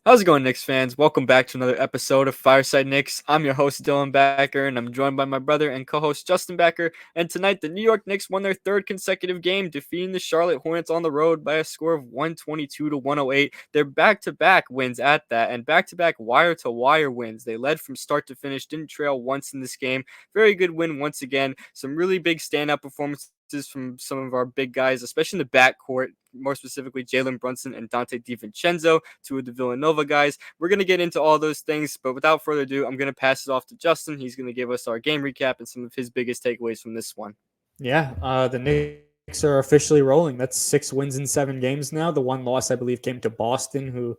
How's it going, Knicks fans? Welcome back to another episode of Fireside Knicks. I'm your host, Dylan Backer, and I'm joined by my brother and co host, Justin Backer. And tonight, the New York Knicks won their third consecutive game, defeating the Charlotte Hornets on the road by a score of 122 to 108. They're back to back wins at that, and back to back wire to wire wins. They led from start to finish, didn't trail once in this game. Very good win once again. Some really big standout performances from some of our big guys, especially in the backcourt, more specifically Jalen Brunson and Dante DiVincenzo, two of the Villanova guys. We're going to get into all those things, but without further ado, I'm going to pass it off to Justin. He's going to give us our game recap and some of his biggest takeaways from this one. Yeah, the Knicks are officially rolling. That's 6 wins in 7 games now. The one loss, I believe, came to Boston, who,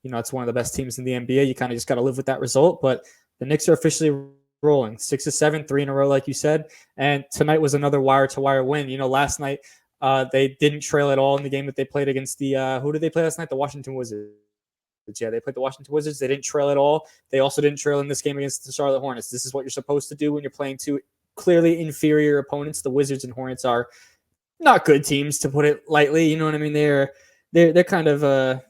it's one of the best teams in the NBA. You kind of just got to live with that result. But the Knicks are officially rolling 6 of 7, 3 in a row, like you said. And tonight was another wire-to-wire win. Last night they didn't trail at all in the game that they played against the who did they play last night? The Washington Wizards. Yeah, they played the Washington Wizards. They didn't trail at all. They also didn't trail in this game against the Charlotte Hornets. This is what you're supposed to do when you're playing two clearly inferior opponents. The Wizards and Hornets are not good teams, to put it lightly. You know what I mean? They're kind of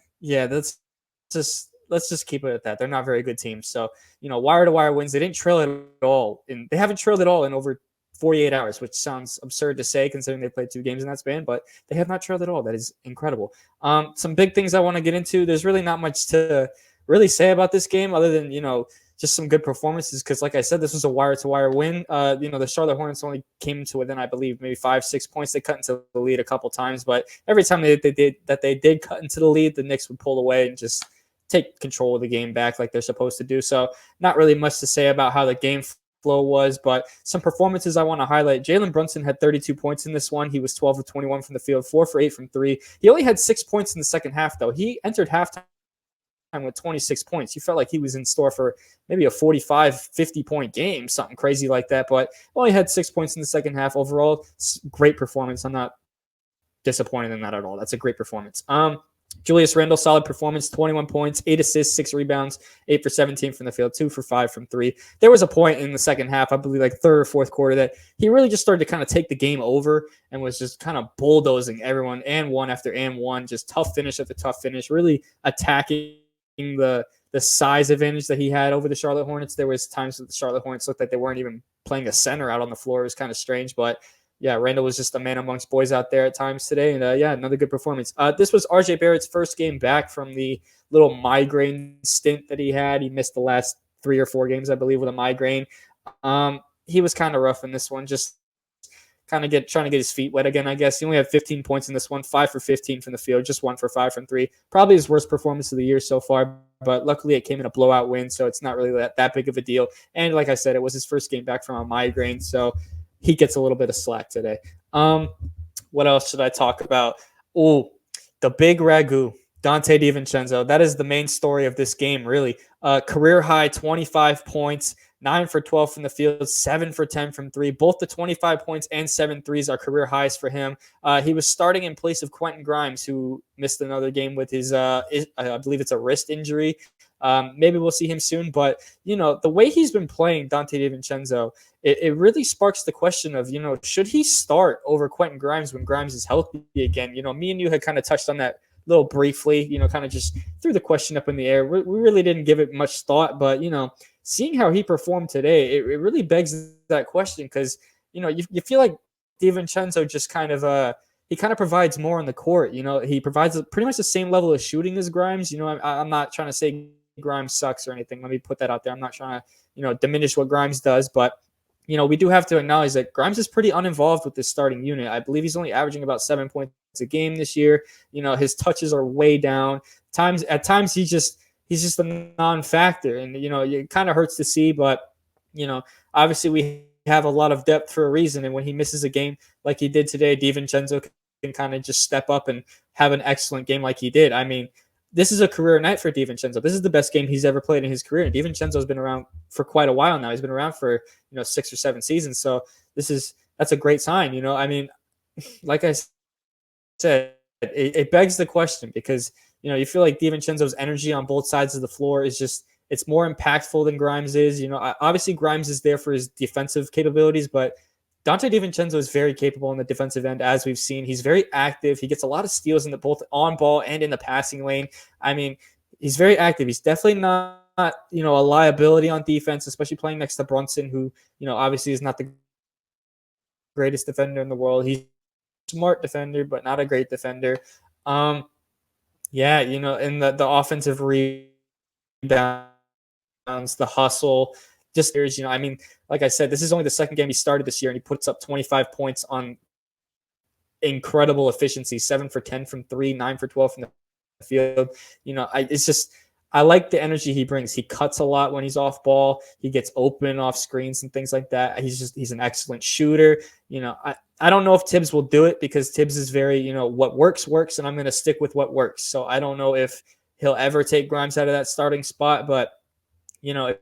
let's just keep it at that. They're not very good teams. So, wire to wire wins. They didn't trail at all, and they haven't trailed at all in over 48 hours, which sounds absurd to say considering they played 2 games in that span, but they have not trailed at all. That is incredible. Some big things I want to get into. There's really not much to really say about this game other than, just some good performances. Because like I said, this was a wire to wire win. The Charlotte Hornets only came to within, I believe, maybe 5-6 points. They cut into the lead a couple times, but every time they did cut into the lead, the Knicks would pull away and just take control of the game back like they're supposed to do. So not really much to say about how the game flow was, but some performances I want to highlight. Jalen Brunson had 32 points in this one. He was 12 of 21 from the field, 4 for 8 from 3. He only had 6 points in the second half, though. He entered halftime with 26 points. You felt like he was in store for maybe a 45, 50 point game, something crazy like that, but only had 6 points in the second half. Overall, great performance. I'm not disappointed in that at all. That's a great performance. Julius Randle, solid performance, 21 points, 8 assists, 6 rebounds, 8 for 17 from the field, 2 for 5 from 3. There was a point in the second half, I believe like third or fourth quarter, that he really just started to kind of take the game over and was just kind of bulldozing everyone and one after and one, just tough finish after tough finish, really attacking the size advantage that he had over the Charlotte Hornets. There was times that the Charlotte Hornets looked like they weren't even playing a center out on the floor. It was kind of strange, but yeah, Randle was just a man amongst boys out there at times today. And another good performance. This was RJ Barrett's first game back from the little migraine stint that he had. He missed the last 3 or 4 games, I believe, with a migraine. He was kind of rough in this one, just kind of trying to get his feet wet again, I guess. He only had 15 points in this one, 5 for 15 from the field, just 1 for 5 from 3. Probably his worst performance of the year so far, but luckily it came in a blowout win, so it's not really that big of a deal. And like I said, it was his first game back from a migraine, so he gets a little bit of slack today. What else should I talk about? Oh, the big ragu, Dante DiVincenzo. That is the main story of this game, really. Career high 25 points, 9 for 12 from the field, 7 for 10 from 3. Both the 25 points and 7 threes are career highs for him. He was starting in place of Quentin Grimes, who missed another game with his, I believe it's a wrist injury. Maybe we'll see him soon, but the way he's been playing, Dante DiVincenzo, it really sparks the question of, should he start over Quentin Grimes when Grimes is healthy again? Me and you had kind of touched on that a little briefly, kind of just threw the question up in the air. We really didn't give it much thought, but seeing how he performed today, it really begs that question, because you feel like DiVincenzo just kind of he kind of provides more on the court. He provides pretty much the same level of shooting as Grimes. I'm not trying to say Grimes sucks or anything. Let me put that out there. I'm not trying to, diminish what Grimes does, but we do have to acknowledge that Grimes is pretty uninvolved with this starting unit. I believe he's only averaging about 7 points a game this year. His touches are way down. At times he's just a non-factor, and it kind of hurts to see, but obviously we have a lot of depth for a reason, and when he misses a game like he did today, DiVincenzo can kind of just step up and have an excellent game like he did. I mean, this is a career night for DiVincenzo. This is the best game he's ever played in his career. And DiVincenzo's been around for quite a while now. He's been around for 6 or 7 seasons. So that's a great sign. I mean, like I said, it begs the question, because you feel like DiVincenzo's energy on both sides of the floor is just, it's more impactful than Grimes is. Obviously Grimes is there for his defensive capabilities, but Dante DiVincenzo is very capable in the defensive end, as we've seen. He's very active. He gets a lot of steals in both on ball and in the passing lane. I mean, he's very active. He's definitely not a liability on defense, especially playing next to Brunson, who obviously is not the greatest defender in the world. He's a smart defender, but not a great defender. Um, yeah, in the offensive rebounds, the hustle, just there's, I mean, like I said, this is only the second game he started this year, and he puts up 25 points on incredible efficiency, 7 for 10 from three, 9 for 12 from the field. It's just I like the energy he brings. He cuts a lot when he's off ball. He gets open off screens and things like that. He's an excellent shooter. I don't know if Tibbs will do it because Tibbs is very, what works, and I'm going to stick with what works. So I don't know if he'll ever take Grimes out of that starting spot. But, if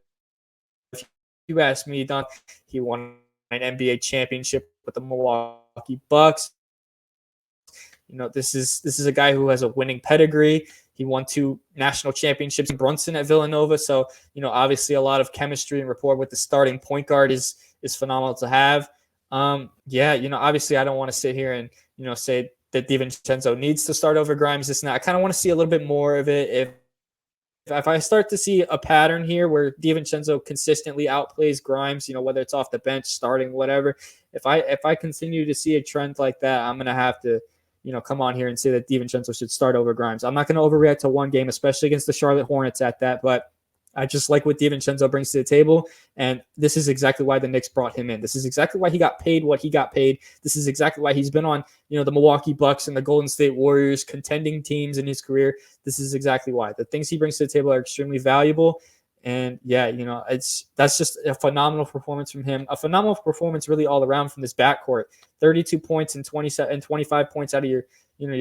you ask me, Don, he won an NBA championship with the Milwaukee Bucks. This is a guy who has a winning pedigree. He won 2 national championships in Brunson at Villanova. So, obviously a lot of chemistry and rapport with the starting point guard is phenomenal to have. Obviously I don't want to sit here and, say that DiVincenzo needs to start over Grimes. This and that. I kind of want to see a little bit more of it. If I start to see a pattern here where DiVincenzo consistently outplays Grimes, whether it's off the bench, starting, whatever, if I continue to see a trend like that, I'm going to have to, come on here and say that DiVincenzo should start over Grimes. I'm not going to overreact to one game, especially against the Charlotte Hornets at that, but I just like what DiVincenzo brings to the table, and this is exactly why the Knicks brought him in. This is exactly why he got paid what he got paid. This is exactly why he's been on, the Milwaukee Bucks and the Golden State Warriors, contending teams in his career. This is exactly why. The things he brings to the table are extremely valuable. And that's just a phenomenal performance from him. A phenomenal performance really all around from this backcourt. 32 points and 25 points out of your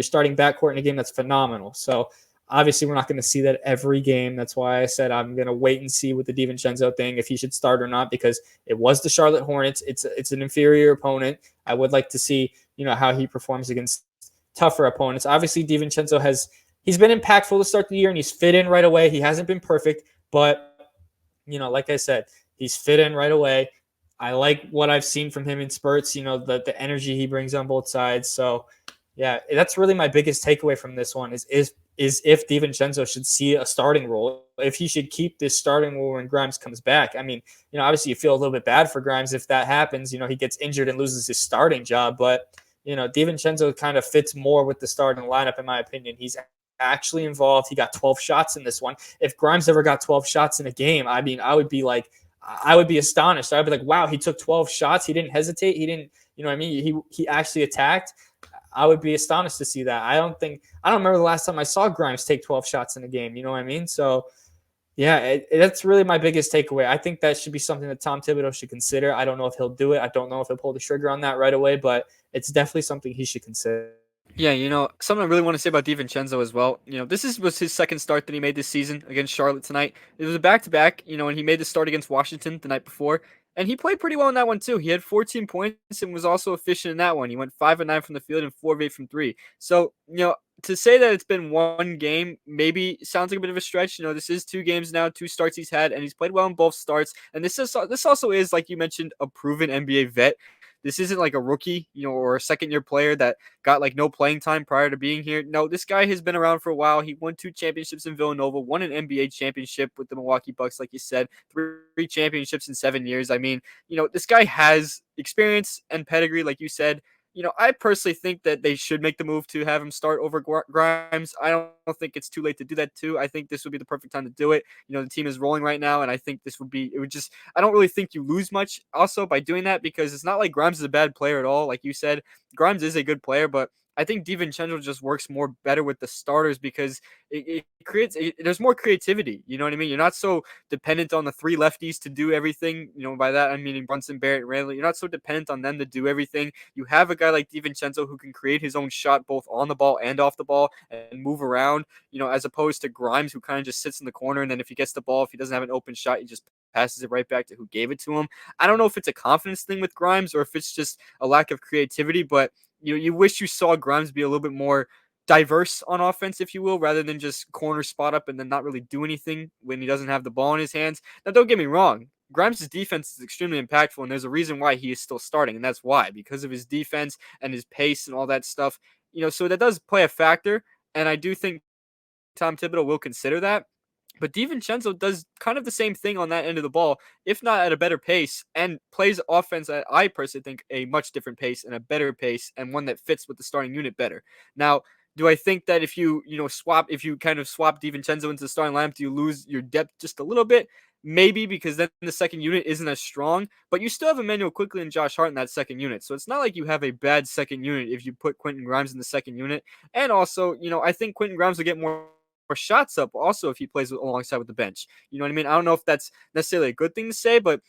starting backcourt in a game. That's phenomenal. So obviously we're not going to see that every game. That's why I said I'm going to wait and see with the DiVincenzo thing, if he should start or not, because it was the Charlotte Hornets. It's an inferior opponent. I would like to see, how he performs against tougher opponents. Obviously DiVincenzo he's been impactful to start the year, and he's fit in right away. He hasn't been perfect, but like I said, he's fit in right away. I like what I've seen from him in spurts, the energy he brings on both sides. So, yeah, that's really my biggest takeaway from this one is if DiVincenzo should see a starting role, if he should keep this starting role when Grimes comes back. I mean, obviously you feel a little bit bad for Grimes if that happens. He gets injured and loses his starting job. But, DiVincenzo kind of fits more with the starting lineup, in my opinion. He's actually involved. He got 12 shots in this one. If Grimes ever got 12 shots in a game, I mean, I would be astonished. I'd be like, wow, he took 12 shots. He didn't hesitate. He didn't, he actually attacked. I would be astonished to see that. I don't remember the last time I saw Grimes take 12 shots in a game. You know what I mean? So, yeah, that's really my biggest takeaway. I think that should be something that Tom Thibodeau should consider. I don't know if he'll do it. I don't know if he'll pull the trigger on that right away, but it's definitely something he should consider. Yeah, something I really want to say about DiVincenzo as well. Was his second start that he made this season against Charlotte tonight. It was a back-to-back, and he made the start against Washington the night before. And he played pretty well in that one too. He had 14 points and was also efficient in that one. He went 5 of 9 from the field and 4 of 8 from 3. So, to say that it's been one game maybe sounds like a bit of a stretch. This is 2 games now, 2 starts he's had, and he's played well in both starts. And this also is, like you mentioned, a proven NBA vet. This isn't like a rookie, or a second-year player that got like no playing time prior to being here. No, this guy has been around for a while. He won 2 championships in Villanova, won an NBA championship with the Milwaukee Bucks, like you said, 3 championships in 7 years. I mean, this guy has experience and pedigree, like you said. I personally think that they should make the move to have him start over Grimes. I don't think it's too late to do that too. I think this would be the perfect time to do it. The team is rolling right now, and I think I don't really think you lose much also by doing that, because it's not like Grimes is a bad player at all. Like you said, Grimes is a good player, but I think DiVincenzo just works better with the starters because there's more creativity. You know what I mean? You're not so dependent on the 3 lefties to do everything. By that I'm meaning Brunson, Barrett, Randle. You're not so dependent on them to do everything. You have a guy like DiVincenzo who can create his own shot both on the ball and off the ball and move around, as opposed to Grimes, who kind of just sits in the corner, and then if he gets the ball, if he doesn't have an open shot, he just passes it right back to who gave it to him. I don't know if it's a confidence thing with Grimes or if it's just a lack of creativity, but you wish you saw Grimes be a little bit more diverse on offense, if you will, rather than just corner spot up and then not really do anything when he doesn't have the ball in his hands. Now, don't get me wrong. Grimes' defense is extremely impactful, and there's a reason why he is still starting, and that's why, because of his defense and his pace and all that stuff. So that does play a factor, and I do think Tom Thibodeau will consider that. But DiVincenzo does kind of the same thing on that end of the ball, if not at a better pace, and plays offense at, I personally think, a much different pace and a better pace, and one that fits with the starting unit better. Now, do I think that if if you kind of swap DiVincenzo into the starting lineup, do you lose your depth just a little bit? Maybe, because then the second unit isn't as strong, but you still have Emmanuel Quickly and Josh Hart in that second unit. So it's not like you have a bad second unit if you put Quentin Grimes in the second unit. And also, I think Quentin Grimes will get more shots up also if he plays alongside with the bench. You know what I mean? I don't know if that's necessarily a good thing to say, but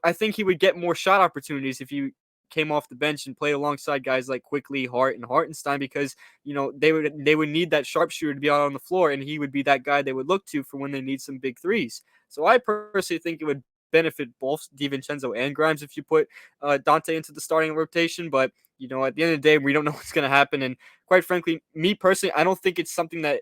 I think he would get more shot opportunities if he came off the bench and played alongside guys like Quickly, Hart, and Hartenstein, because they would need that sharpshooter to be out on the floor, and he would be that guy they would look to for when they need some big threes. So I personally think it would benefit both DiVincenzo and Grimes if you put Dante into the starting rotation. But at the end of the day, we don't know what's going to happen. And quite frankly, me personally, I don't think it's something that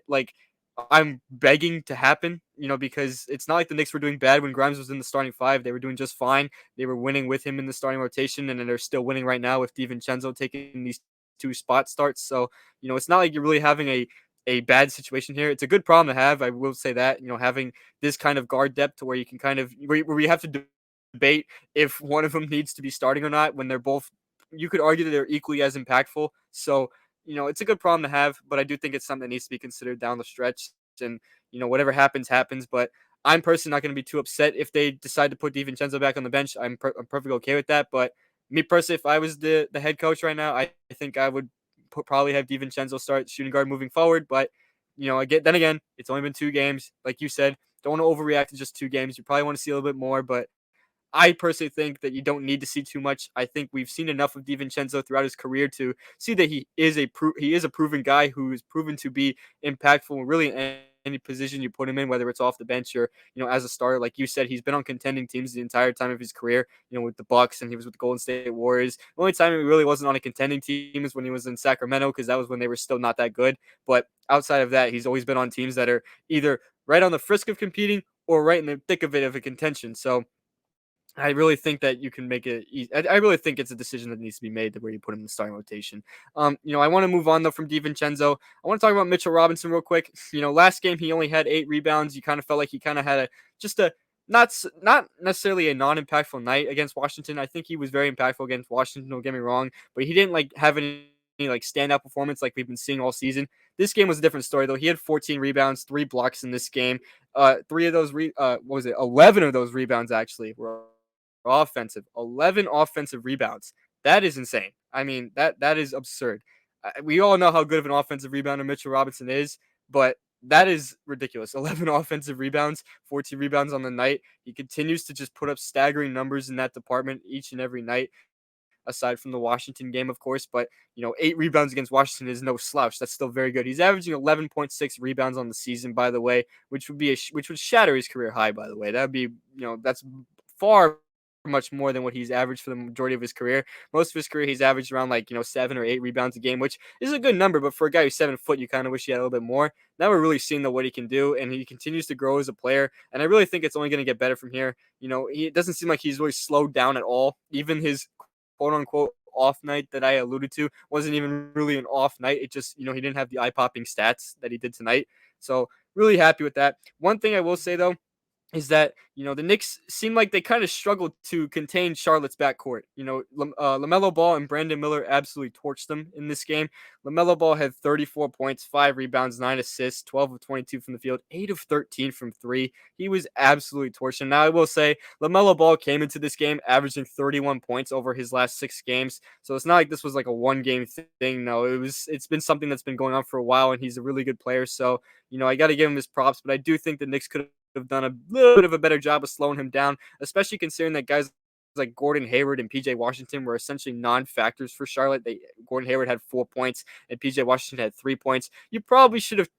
I'm begging to happen, because it's not like the Knicks were doing bad when Grimes was in the starting five. They were doing just fine. They were winning with him in the starting rotation, and then they're still winning right now with DiVincenzo taking these two spot starts. So, it's not like you're really having a bad situation here. It's a good problem to have. I will say that, having this kind of guard depth to where you can where we have to debate if one of them needs to be starting or not when they're both, you could argue that they're equally as impactful. So, it's a good problem to have, but I do think it's something that needs to be considered down the stretch. And, whatever happens, happens. But I'm personally not going to be too upset if they decide to put DiVincenzo back on the bench. I'm perfectly okay with that. But me personally, if I was the head coach right now, I think I would probably have DiVincenzo start shooting guard moving forward. But, then again, it's only been 2 games. Like you said, don't want to overreact to just 2 games. You probably want to see a little bit more, but I personally think that you don't need to see too much. I think we've seen enough of DiVincenzo throughout his career to see that he is a proven guy who is proven to be impactful really in any position you put him in, whether it's off the bench or as a starter. Like you said, he's been on contending teams the entire time of his career. With the Bucks, and he was with the Golden State Warriors. The only time he really wasn't on a contending team is when he was in Sacramento, because that was when they were still not that good. But outside of that, he's always been on teams that are either right on the frisk of competing or right in the thick of it of a contention. So I really think that you can make it. I really think it's a decision that needs to be made where you put him in the starting rotation. I want to move on though from DiVincenzo. I want to talk about Mitchell Robinson real quick. Last game he only had 8 rebounds. You kind of felt like he kind of had not necessarily a non-impactful night against Washington. I think he was very impactful against Washington. Don't get me wrong, but he didn't have any standout performance like we've been seeing all season. This game was a different story though. He had 14 rebounds, 3 blocks in this game. 3 of those 11 of those rebounds actually were offensive. 11 offensive rebounds. That is insane. I mean, that is absurd. We all know how good of an offensive rebounder Mitchell Robinson is, but that is ridiculous. 11 offensive rebounds, 14 rebounds on the night. He continues to just put up staggering numbers in that department each and every night, aside from the Washington game, of course. But, 8 rebounds against Washington is no slouch. That's still very good. He's averaging 11.6 rebounds on the season, by the way, which would shatter his career high, by the way. That would be, that's far much more than what he's averaged for the majority of his career. Most of his career, he's averaged around 7 or 8 rebounds a game, which is a good number. But for a guy who's 7 foot, you kind of wish he had a little bit more. Now we're really seeing what he can do, and he continues to grow as a player. And I really think it's only going to get better from here. It doesn't seem like he's really slowed down at all. Even his quote unquote off night that I alluded to wasn't even really an off night. It just, he didn't have the eye popping stats that he did tonight. So really happy with that. One thing I will say though, is that, the Knicks seem like they kind of struggled to contain Charlotte's backcourt. LaMelo Ball and Brandon Miller absolutely torched them in this game. LaMelo Ball had 34 points, 5 rebounds, 9 assists, 12 of 22 from the field, 8 of 13 from 3. He was absolutely torched. And now I will say, LaMelo Ball came into this game averaging 31 points over his last 6 games. So it's not like this was like a one-game thing. No, it's been something that's been going on for a while, and he's a really good player. So, I got to give him his props, but I do think the Knicks could have done a little bit of a better job of slowing him down, especially considering that guys like Gordon Hayward and PJ Washington were essentially non-factors for Charlotte. Gordon Hayward had 4 points and PJ Washington had 3 points. They probably should have,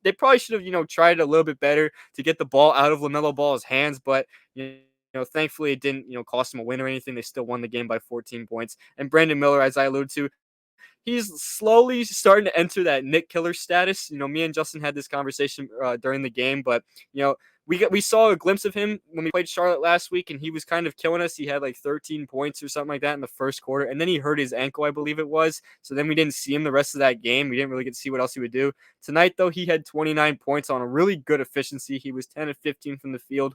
tried a little bit better to get the ball out of LaMelo Ball's hands, but thankfully it didn't, cost them a win or anything. They still won the game by 14 points. And Brandon Miller, as I alluded to, he's slowly starting to enter that Nick Killer status. Me and Justin had this conversation during the game, but we saw a glimpse of him when we played Charlotte last week, and he was kind of killing us. He had like 13 points or something like that in the first quarter, and then he hurt his ankle, I believe it was. So then we didn't see him the rest of that game. We didn't really get to see what else he would do. Tonight, though, he had 29 points on a really good efficiency. He was 10 of 15 from the field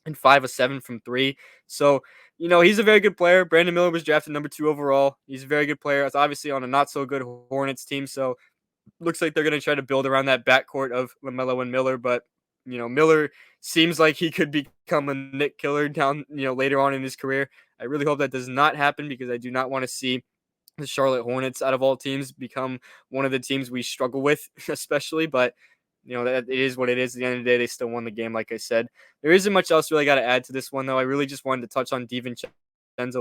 and 5 of 7 from 3. So, he's a very good player. Brandon Miller was drafted number 2 overall. He's a very good player. It's obviously on a not so good Hornets team. So, looks like they're going to try to build around that backcourt of LaMelo and Miller. But, Miller seems like he could become a Nick Killer down, later on in his career. I really hope that does not happen because I do not want to see the Charlotte Hornets, out of all teams, become one of the teams we struggle with, especially. But that it is what it is. At the end of the day, they still won the game, like I said. There isn't much else really got to add to this one, though. I really just wanted to touch on DiVincenzo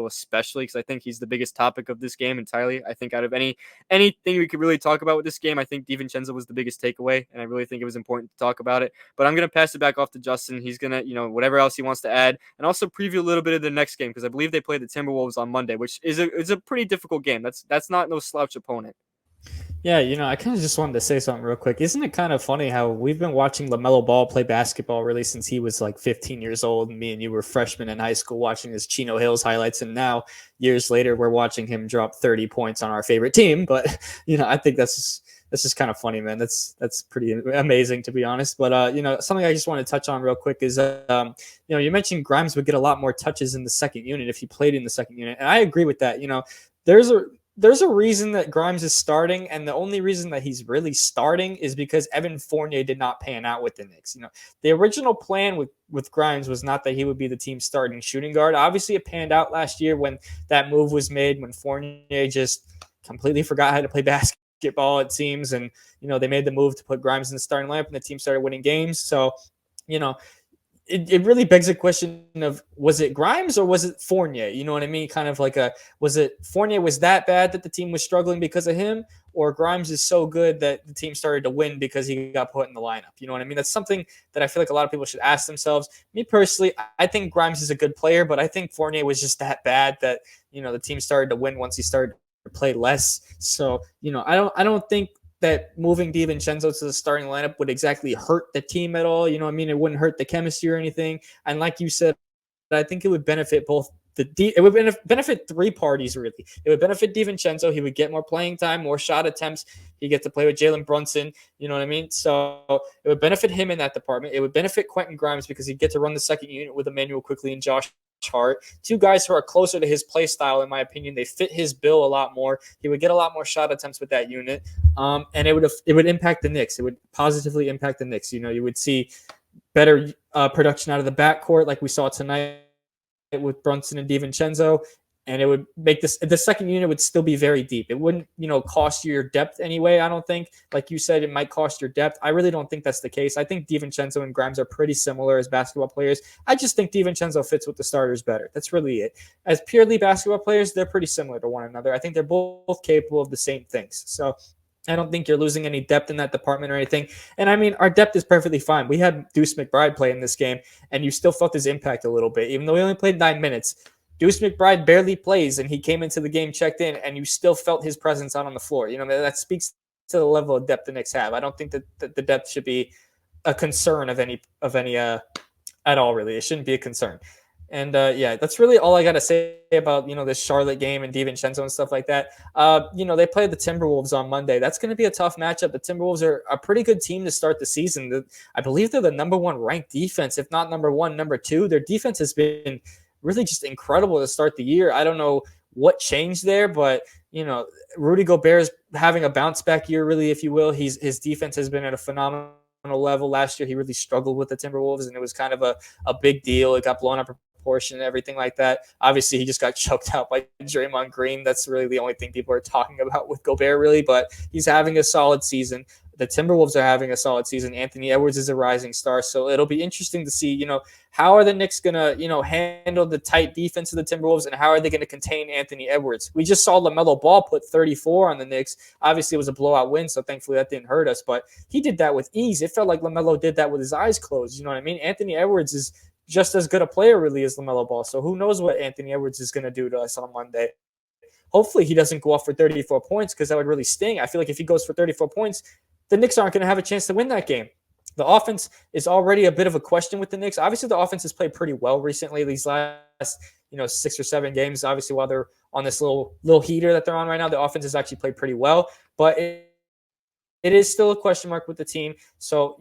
especially because I think he's the biggest topic of this game entirely. I think out of anything we could really talk about with this game, I think DiVincenzo was the biggest takeaway, and I really think it was important to talk about it. But I'm going to pass it back off to Justin. He's going to, whatever else he wants to add, and also preview a little bit of the next game because I believe they play the Timberwolves on Monday, which is a pretty difficult game. That's not no slouch opponent. Yeah, I kind of just wanted to say something real quick. Isn't it kind of funny how we've been watching LaMelo Ball play basketball really since he was like 15 years old, and me and you were freshmen in high school watching his Chino Hills highlights, and now years later we're watching him drop 30 points on our favorite team. But I think that's just kind of funny, man. That's pretty amazing, to be honest. But something I just want to touch on real quick is you mentioned Grimes would get a lot more touches in the second unit if he played in the second unit, and I agree with that. There's a reason that Grimes is starting, and the only reason that he's really starting is because Evan Fournier did not pan out with the Knicks. The original plan with Grimes was not that he would be the team's starting shooting guard. Obviously, it panned out last year when that move was made, when Fournier just completely forgot how to play basketball, it seems, and they made the move to put Grimes in the starting lineup, and the team started winning games. So, it really begs a question of, was it Grimes or was it Fournier? You know what I mean? Kind of like was it Fournier was that bad that the team was struggling because of him, or Grimes is so good that the team started to win because he got put in the lineup? You know what I mean? That's something that I feel like a lot of people should ask themselves. Me personally, I think Grimes is a good player, but I think Fournier was just that bad that, the team started to win once he started to play less. So, I don't think that moving DiVincenzo to the starting lineup would exactly hurt the team at all. It wouldn't hurt the chemistry or anything. And like you said, I think it would benefit both it would benefit three parties, really. It would benefit DiVincenzo. He would get more playing time, more shot attempts. He get to play with Jalen Brunson. You know what I mean? So it would benefit him in that department. It would benefit Quentin Grimes because he'd get to run the second unit with Emmanuel Quickley and Josh Hart, two guys who are closer to his play style, in my opinion. They fit his bill a lot more. He would get a lot more shot attempts with that unit, and it would impact the Knicks. It would positively impact the Knicks. You would see better production out of the backcourt, like we saw tonight with Brunson and DiVincenzo, and it would make the second unit would still be very deep. It wouldn't, cost you your depth anyway. I don't think, like you said, it might cost your depth. I really don't think that's the case. I think DiVincenzo and Grimes are pretty similar as basketball players. I just think DiVincenzo fits with the starters better. That's really it. As purely basketball players, they're pretty similar to one another. I think they're both capable of the same things. So I don't think you're losing any depth in that department or anything. And I mean, our depth is perfectly fine. We had Deuce McBride play in this game, and you still felt his impact a little bit, even though he only played 9 minutes. Deuce McBride barely plays, and he came into the game, checked in, and you still felt his presence out on the floor. That speaks to the level of depth the Knicks have. I don't think that the depth should be a concern of any at all, really. It shouldn't be a concern. And that's really all I got to say about, this Charlotte game and DiVincenzo and stuff like that. They play the Timberwolves on Monday. That's going to be a tough matchup. The Timberwolves are a pretty good team to start the season. I believe they're the number one ranked defense, if not number one, number two. Their defense has been really just incredible to start the year. I don't know what changed there, but, Rudy Gobert is having a bounce back year, really, if you will. His defense has been at a phenomenal level. Last year, he really struggled with the Timberwolves, and it was kind of a big deal. It got blown up portion and everything like that. Obviously, he just got choked out by Draymond Green. That's really the only thing people are talking about with Gobert, really, but he's having a solid season. The Timberwolves are having a solid season. Anthony Edwards is a rising star, so it'll be interesting to see, how are the Knicks going to, handle the tight defense of the Timberwolves, and how are they going to contain Anthony Edwards? We just saw LaMelo Ball put 34 on the Knicks. Obviously, it was a blowout win, so thankfully that didn't hurt us, but he did that with ease. It felt like LaMelo did that with his eyes closed. You know what I mean? Anthony Edwards is just as good a player, really, as LaMelo Ball, so who knows what Anthony Edwards is going to do to us on Monday. hopefully he doesn't go off for 34 points because that would really sting. I feel like if he goes for 34 points, the Knicks aren't going to have a chance to win that game. The offense is already a bit of a question with the Knicks. Obviously, the offense has played pretty well recently. These last 6 or 7 games, obviously, while they're on this little heater that they're on right now, the offense has actually played pretty well. But it is still a question mark with the team. So,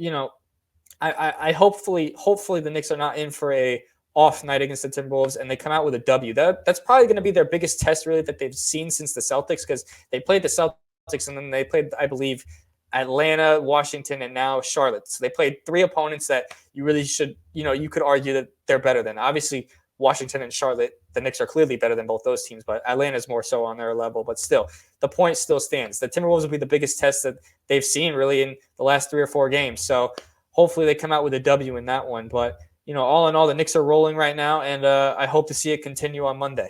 I hopefully the Knicks are not in for a off night against the Timberwolves and they come out with a W. That's probably going to be their biggest test really that they've seen since the Celtics, because they played the Celtics and then they played, I believe, Atlanta, Washington, and now Charlotte. So they played 3 opponents that you really should, you could argue that they're better than. Obviously, Washington and Charlotte, the Knicks are clearly better than both those teams, but Atlanta's more so on their level. But still, the point still stands. The Timberwolves will be the biggest test that they've seen really in the last 3 or 4 games. So hopefully they come out with a W in that one. But, all in all, the Knicks are rolling right now, and I hope to see it continue on Monday.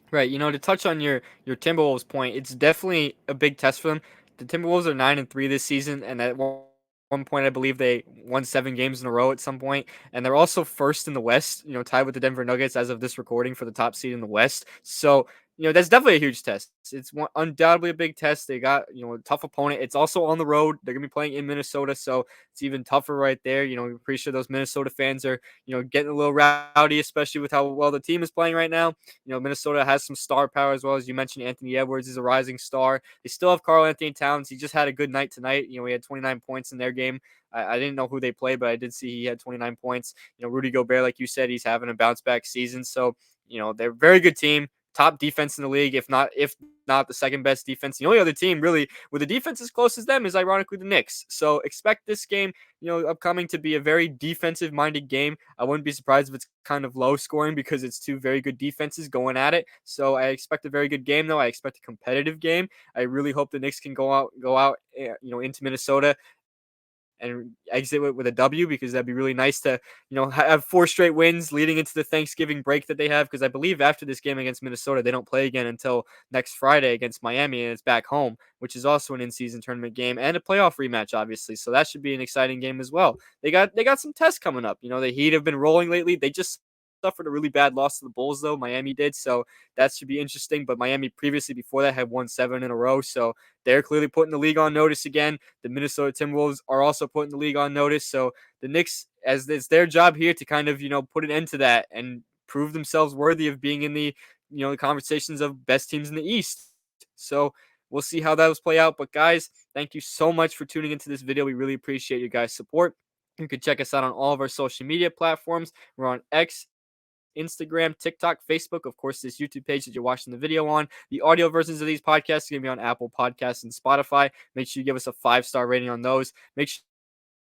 Right. To touch on your Timberwolves point, it's definitely a big test for them. The Timberwolves are 9-3 this season, and at one point I believe they won 7 games in a row at some point, and they're also first in the West. Tied with the Denver Nuggets as of this recording for the top seed in the West. So that's definitely a huge test. It's undoubtedly a big test. They got a tough opponent. It's also on the road. They're gonna be playing in Minnesota, so it's even tougher right there. I'm pretty sure those Minnesota fans are getting a little rowdy, especially with how well the team is playing right now. Minnesota has some star power as well. As you mentioned, Anthony Edwards is a rising star. They still have Karl-Anthony Towns. He just had a good night tonight. He had 29 points in their game. I didn't know who they played, but I did see he had 29 points. Rudy Gobert, like you said, he's having a bounce back season. So, they're a very good team. Top defense in the league, if not the second best defense. The only other team really with a defense as close as them is ironically the Knicks. So expect this game, upcoming to be a very defensive minded game. I wouldn't be surprised if it's kind of low scoring because it's 2 very good defenses going at it. So I expect a very good game though. I expect a competitive game. I really hope the Knicks can go out, into Minnesota and exit with a W, because that'd be really nice to, have 4 straight wins leading into the Thanksgiving break that they have. Because I believe after this game against Minnesota, they don't play again until next Friday against Miami, and it's back home, which is also an in-season tournament game and a playoff rematch, obviously. So that should be an exciting game as well. They got some tests coming up. The Heat have been rolling lately. They just suffered a really bad loss to the Bulls, though. Miami did, so that should be interesting. But Miami previously before that had won 7 in a row, so they're clearly putting the league on notice again. The Minnesota Timberwolves are also putting the league on notice. So the Knicks, as it's their job here to kind of put an end to that and prove themselves worthy of being in the the conversations of best teams in the East. So we'll see how those play out. But guys, thank you so much for tuning into this video. We really appreciate your guys' support. You can check us out on all of our social media platforms. We're on X, Instagram, TikTok, Facebook, of course, this YouTube page that you're watching the video on. The audio versions of these podcasts are going to be on Apple Podcasts and Spotify. Make sure you give us a 5-star rating on those. Make sure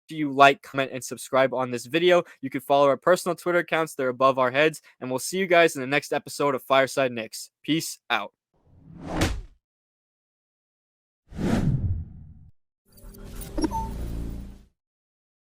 you like, comment, and subscribe on this video. You can follow our personal Twitter accounts. They're above our heads. And we'll see you guys in the next episode of Fireside Knicks. Peace out.